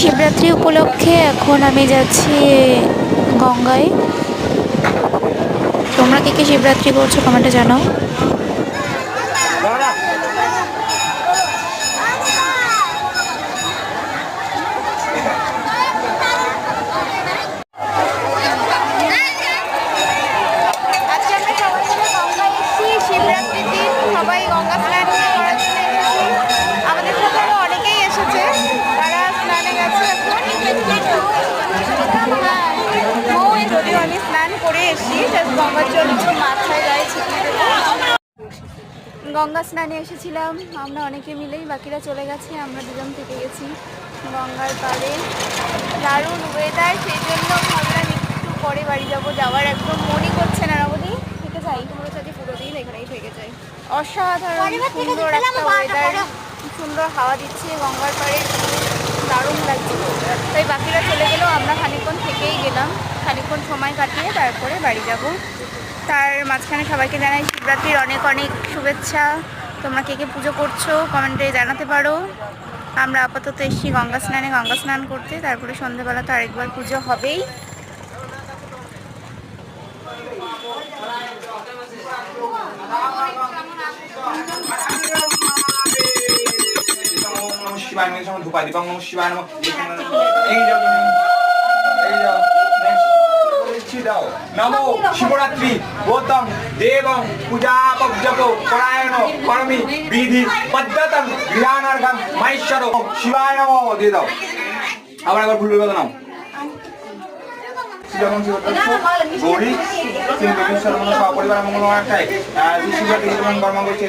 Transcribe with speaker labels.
Speaker 1: শিবরাত্রি উপলক্ষে এখন আমি যাচ্ছি গঙ্গায়। তোমরা কে কে শিবরাত্রি করছো কমেন্টে জানাও।
Speaker 2: আজকে আমরা সবাই মিলে গঙ্গায় এসেছি শিবরাত্রির দিন, সবাই গঙ্গা স্নান করার জন্য এসেছি। আমাদের সাথে আরো অনেকেই এসেছে, তারা স্নানে গেছে এখন। যদিও আমি স্নান করে এসেছি, গঙ্গার জল পুরো মাথায় গায়ে ছিটিয়ে দেবো। গঙ্গা স্নানে এসেছিলাম আমরা অনেকে মিলেই, বাকিরা চলে গেছে, আমরা দুজন থেকে গেছি গঙ্গার পাড়ে। দারুণ ওয়েদার, সেই জন্য ভাবলাম একটু পরে বাড়ি যাবো, যাওয়ার একদম মনই করছে না। নবদি থেকে যাই, তোমরা সাথে পুরো দিন এখানেই থেকে যাই। অসাধারণ সুন্দর একটা ওয়েদার, সুন্দর হাওয়া দিচ্ছে গঙ্গার পাড়ে, দারুণ লাগছে। তাই বাকিরা চলে গেলেও আমরা খানিকক্ষণ থেকেই গেলাম, খানিকক্ষণ সময় কাটিয়ে তারপরে বাড়ি যাব। তার মাঝখানে সবাইকে জানাই শিবরাত্রির অনেক অনেক শুভেচ্ছা। তোমরা কে কে পুজো করছো কমেন্টে জানাতে পারো। আমরা আপাতত এসেছি গঙ্গা স্নান করতে, তারপরে সন্ধ্যেবেলা তো আরেকবার পুজো হবেই।
Speaker 3: শিবায় নমঃ সময় ধূপায় দীপং নমঃ শিবায় নমঃ। এই যাও তুমি, এই যাও দাও। নমো শিবরাত্রি গৌতম দেবং পূজাপজপ পরায়ণ করমি বিধি পদ্ধতং গৃহাণার্ঘম মহেশ্বর শিবায় নমঃ দিয়ে দাও। আবার একবার ফুলের কথা নাও। গৌরী সর্বন সপরিবার মঙ্গলময় একটাই শিবরাত্রি কর্ম করছে